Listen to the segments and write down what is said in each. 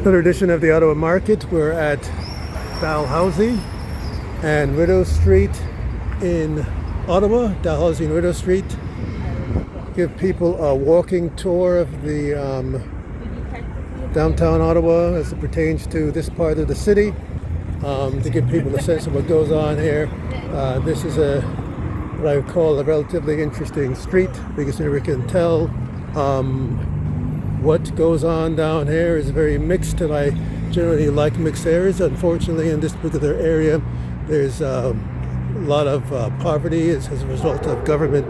Another edition of the Ottawa Market. We're at Dalhousie and Rideau Street in Ottawa. Dalhousie and Rideau Street. Give people a walking tour of the downtown Ottawa as it pertains to this part of the city, to give people a sense of what goes on here. This is what I would call a relatively interesting street because we can tell what goes on down here is very mixed, and I generally like mixed areas. Unfortunately, in this particular area, there's a lot of poverty as a result of government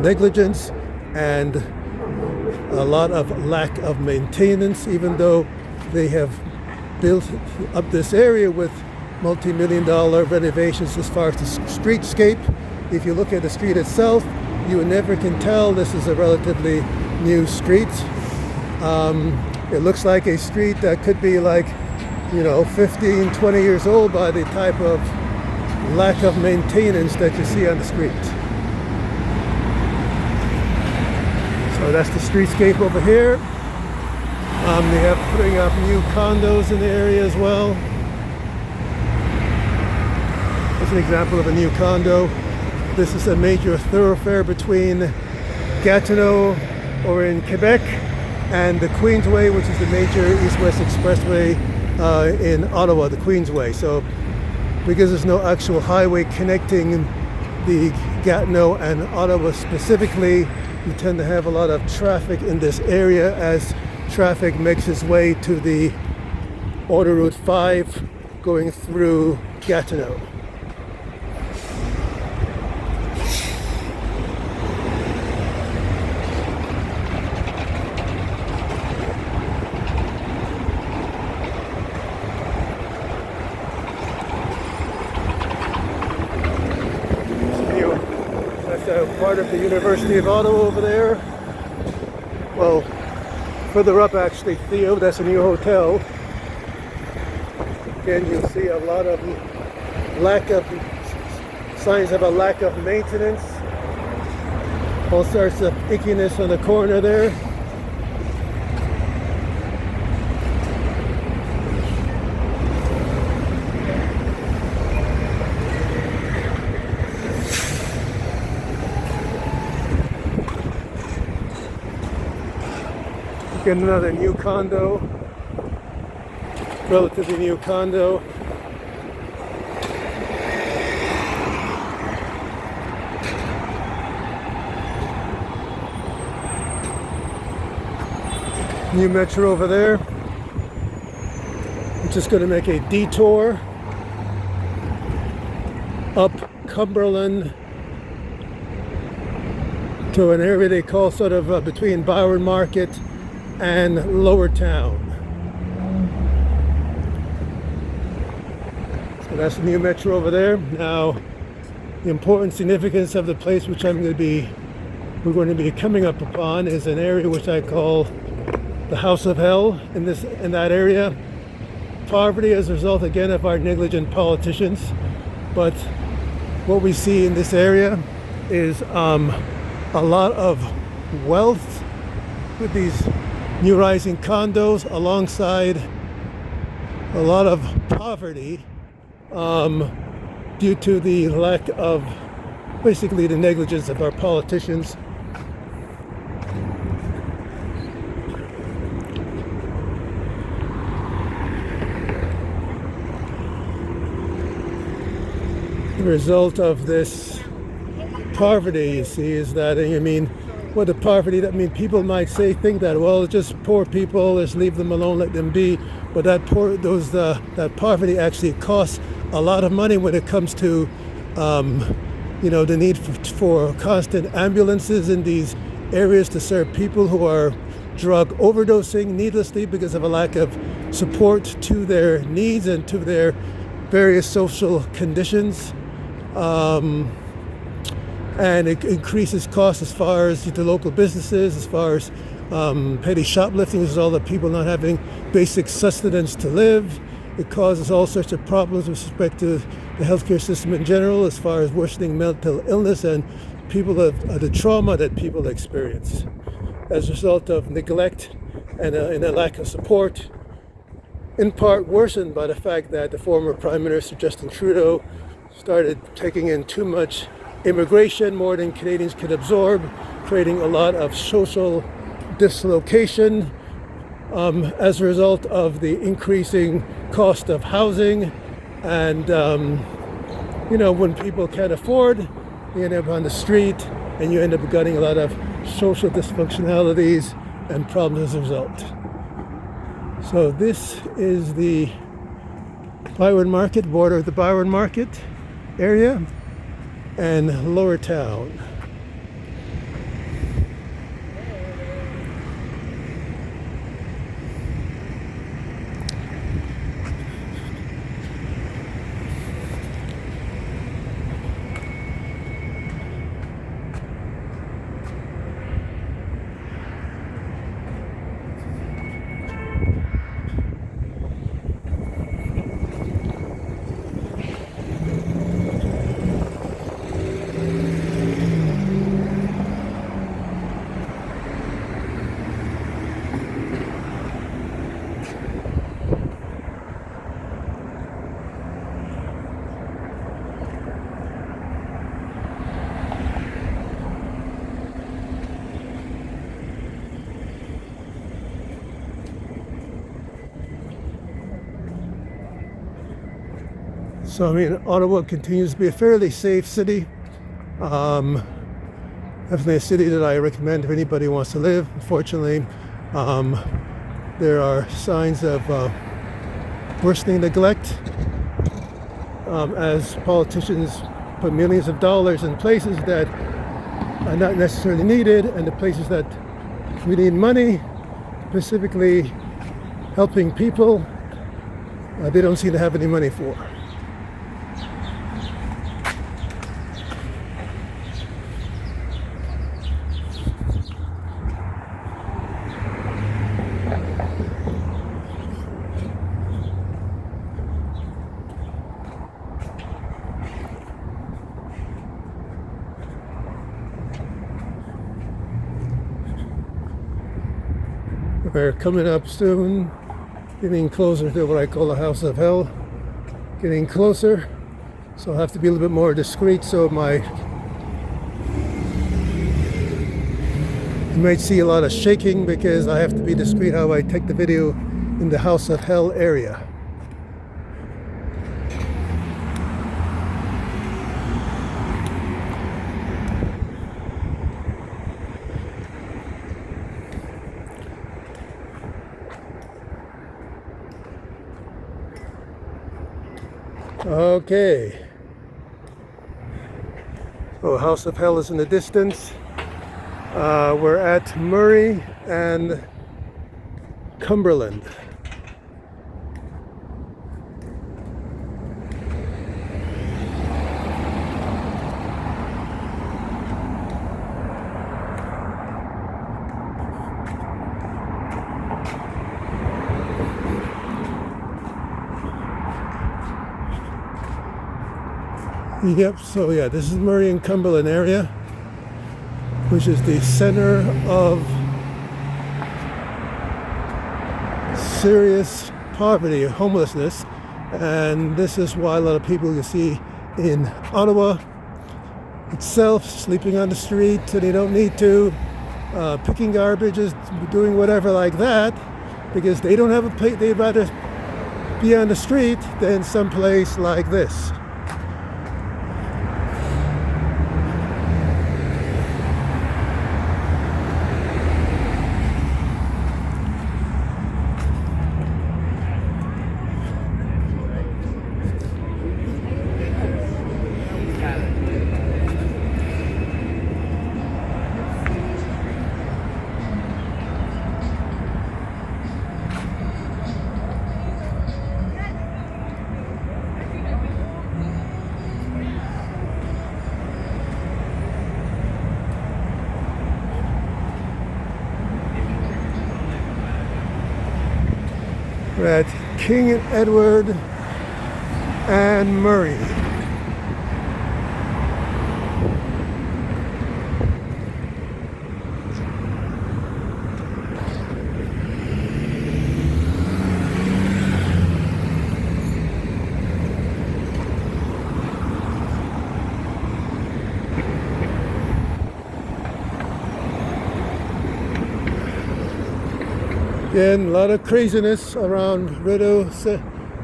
negligence and a lot of lack of maintenance, even though they have built up this area with multi-million-dollar renovations as far as the streetscape. If you look at the street itself, you never can tell this is a relatively new street. It looks like a street that could be 15, 20 years old by the type of lack of maintenance that you see on the street. So that's the streetscape over here. They have putting up new condos in the area as well. That's an example of a new condo. This is a major thoroughfare between Gatineau or in Quebec and the Queensway, which is the major east-west expressway in Ottawa, the Queensway. So because there's no actual highway connecting the Gatineau and Ottawa specifically, you tend to have a lot of traffic in this area as traffic makes its way to the Order Route 5 going through Gatineau. Part of the University of Ottawa over there. Well, further up actually, Theo, that's a new hotel. Again, you'll see a lot of signs of a lack of maintenance. All sorts of ickiness on the corner there. Get another new condo, relatively new condo. New metro over there. I'm just going to make a detour up Cumberland to an area they call sort of between Byron Market and Lower Town. So that's the new metro over there. Now, the important significance of the place which we're going to be coming up upon is an area which I call the House of Hell. In that area, poverty as a result again of our negligent politicians. But what we see in this area is a lot of wealth with these new rising condos alongside a lot of poverty due to the lack of, basically the negligence of our politicians. The result of this poverty, you see, is that, what the poverty, that means people might think that, well, it's just poor people, let's leave them alone, let them be. But that poverty actually costs a lot of money when it comes to, the need for constant ambulances in these areas to serve people who are drug overdosing needlessly because of a lack of support to their needs and to their various social conditions. And it increases costs as far as the local businesses, as far as petty shoplifting, as all the people not having basic sustenance to live. It causes all sorts of problems with respect to the healthcare system in general, as far as worsening mental illness and the trauma that people experience as a result of neglect and a lack of support, in part worsened by the fact that the former Prime Minister Justin Trudeau started taking in too much immigration, more than Canadians could absorb, creating a lot of social dislocation as a result of the increasing cost of housing. And when people can't afford, you end up on the street, and you end up getting a lot of social dysfunctionalities and problems as a result. So this is the Byron Market, border of the Byron Market area and Lower Town. So, Ottawa continues to be a fairly safe city. Definitely a city that I recommend if anybody wants to live. Unfortunately, there are signs of worsening neglect as politicians put millions of dollars in places that are not necessarily needed, and the places that we need money, specifically helping people, they don't seem to have any money for. We're coming up soon, getting closer to what I call the House of Hell. Getting closer, so I'll have to be a little bit more discreet. So you might see a lot of shaking because I have to be discreet how I take the video in the House of Hell area. Okay. Oh, House of Hell is in the distance. We're at Murray and Cumberland. Yep, so yeah, this is Murray and Cumberland area, which is the center of serious poverty, homelessness, and this is why a lot of people you see in Ottawa itself sleeping on the street so they don't need to, picking garbage, doing whatever like that, because they don't have a place. They'd rather be on the street than someplace like this. We're at King and Edward and Murray. Again, a lot of craziness around Rideau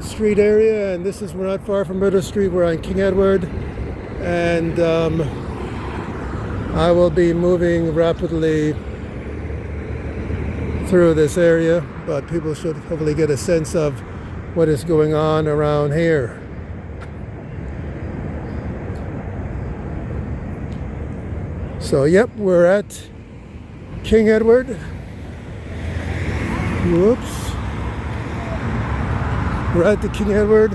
Street area, and this is not far from Rideau Street. We're on King Edward, and I will be moving rapidly through this area, but people should hopefully get a sense of what is going on around here. So yep, we're at King Edward. Whoops. We're at the King Edward.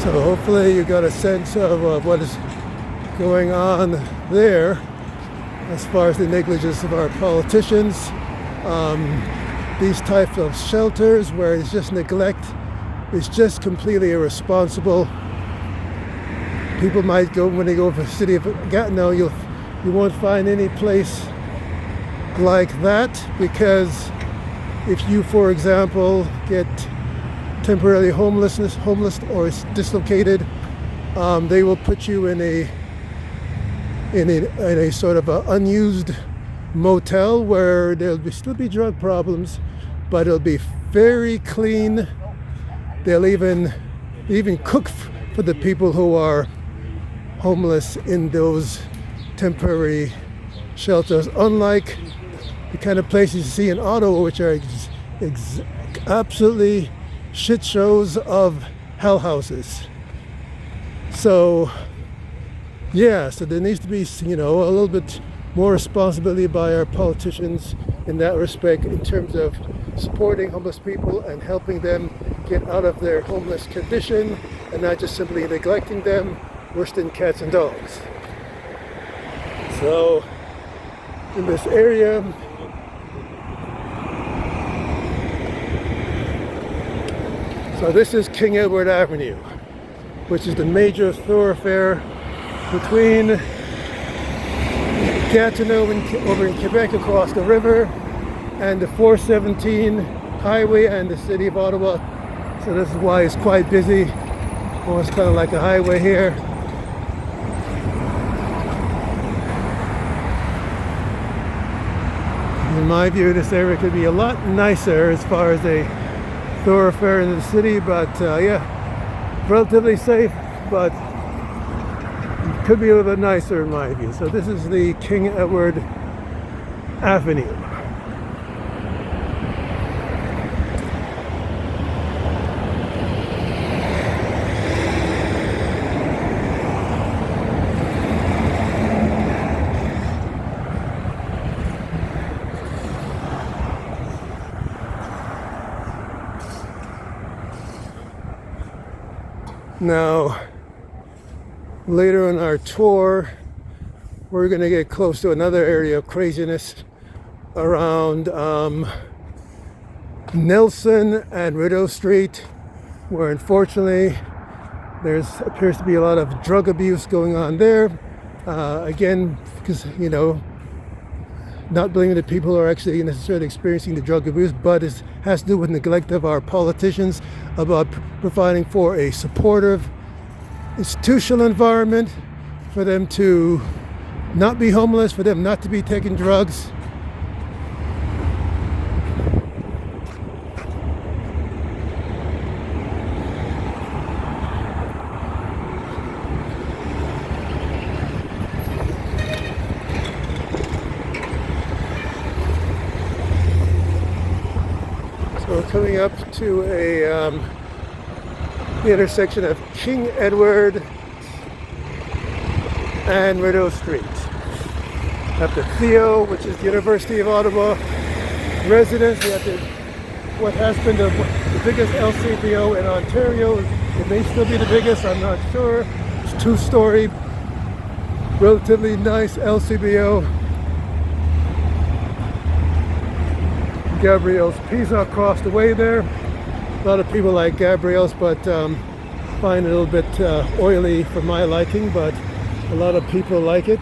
So hopefully you got a sense of what is going on there as far as the negligence of our politicians. These types of shelters where it's just neglect is just completely irresponsible. People might go, when they go to the city of Gatineau, you won't find any place like that, because if you, for example, get temporarily homeless or is dislocated, they will put you in a sort of a unused motel where there'll still be drug problems, but it'll be very clean. They'll even cook for the people who are homeless in those temporary shelters, unlike the kind of places you see in Ottawa, which are absolutely shit shows of hell houses. So yeah, so there needs to be, a little bit more responsibility by our politicians in that respect, in terms of supporting homeless people and helping them get out of their homeless condition, and not just simply neglecting them, worse than cats and dogs. So in this area, so this is King Edward Avenue, which is the major thoroughfare between Gatineau over in Quebec across the river, and the 417 highway and the city of Ottawa. So this is why it's quite busy. Almost kind of like a highway here. In my view, this area could be a lot nicer as far as a thoroughfare in the city, but yeah, relatively safe, but could be a little bit nicer in my view. So this is the King Edward Avenue. Now, later in our tour, we're going to get close to another area of craziness around Nelson and Rideau Street, where unfortunately there appears to be a lot of drug abuse going on there. Again, because, not blaming the people who are actually necessarily experiencing the drug abuse, but it has to do with neglect of our politicians about providing for a supportive institutional environment for them to not be homeless, for them not to be taking drugs. So we're coming up to the intersection of King Edward and Rideau Street. Up to Theo, which is the University of Ottawa residence. We have what has been the biggest LCBO in Ontario. It may still be the biggest, I'm not sure. It's a two-story, relatively nice LCBO. Gabrielle's Pizza across the way there. A lot of people like Gabrielle's, but find it a little bit oily for my liking, but a lot of people like it.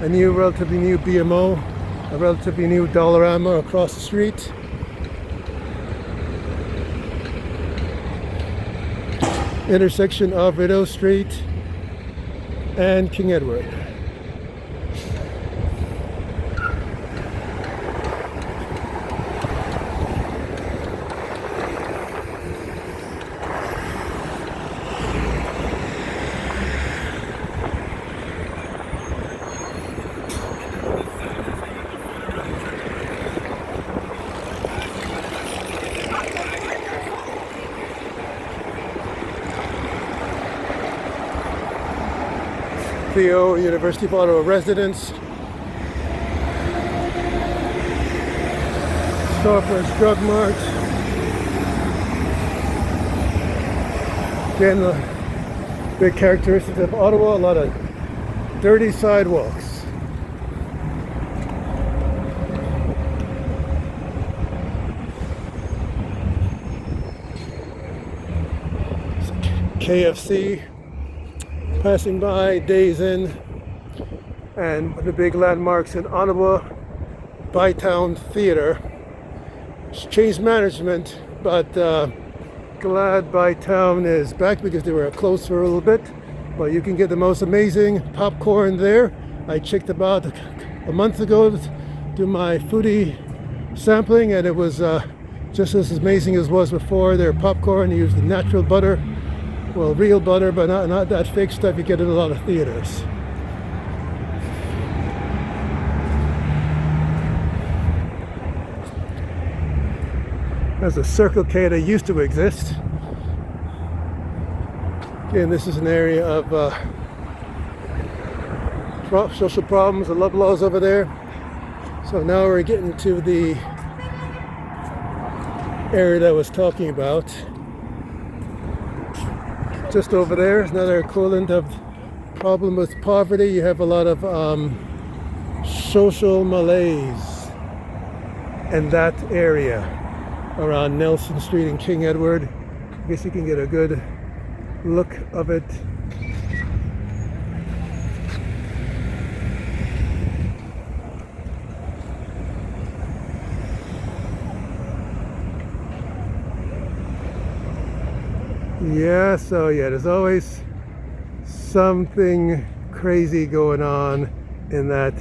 a new, relatively new BMO, a relatively new Dollarama across the street. Intersection of Rideau Street and King Edward. Theo, University of Ottawa residents. Shoppers Drug Mart. Again, the big characteristics of Ottawa, a lot of dirty sidewalks. KFC. Passing by, Days Inn, and the big landmarks in Ottawa, Bytown Theatre. It's changed management, but glad Bytown is back because they were closed for a little bit. But you can get the most amazing popcorn there. I checked about a month ago to do my foodie sampling, and it was just as amazing as it was before. Their popcorn used the natural butter. Well, real butter, but not that fake stuff you get in a lot of theaters. There's a Circle K that used to exist. Again, this is an area of social problems and love laws over there. So now we're getting to the area that I was talking about. Just over there is another equivalent of problem with poverty. You have a lot of social malaise in that area around Nelson Street and King Edward. I guess you can get a good look of it. Yeah, so yeah, there's always something crazy going on in that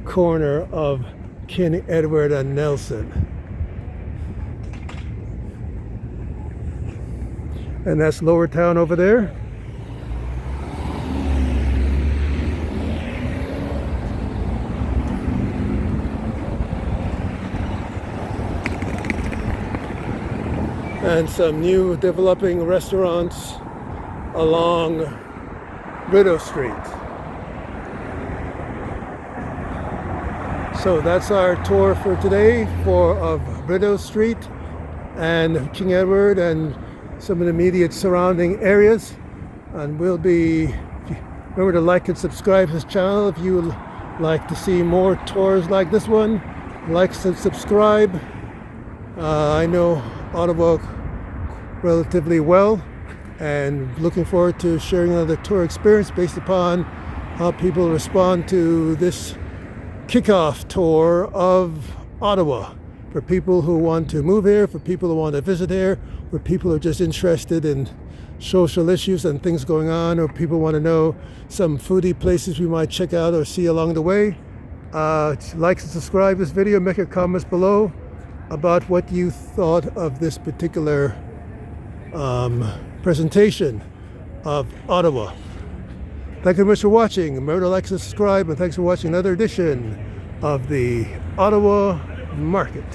corner of King Edward and Nelson. And that's Lower Town over there. And some new developing restaurants along Rideau Street. So that's our tour for today of Rideau Street and King Edward and some of the immediate surrounding areas. And remember to like and subscribe to this channel if you would like to see more tours like this one. Like and subscribe. I know Ottawa relatively well, and looking forward to sharing another tour experience based upon how people respond to this kickoff tour of Ottawa. For people who want to move here, for people who want to visit here, for people who are just interested in social issues and things going on, or people want to know some foodie places we might check out or see along the way. Like and subscribe this video, make your comments below about what you thought of this particular presentation of Ottawa. Thank you very much for watching. Remember to like and subscribe, and thanks for watching another edition of the Ottawa Market.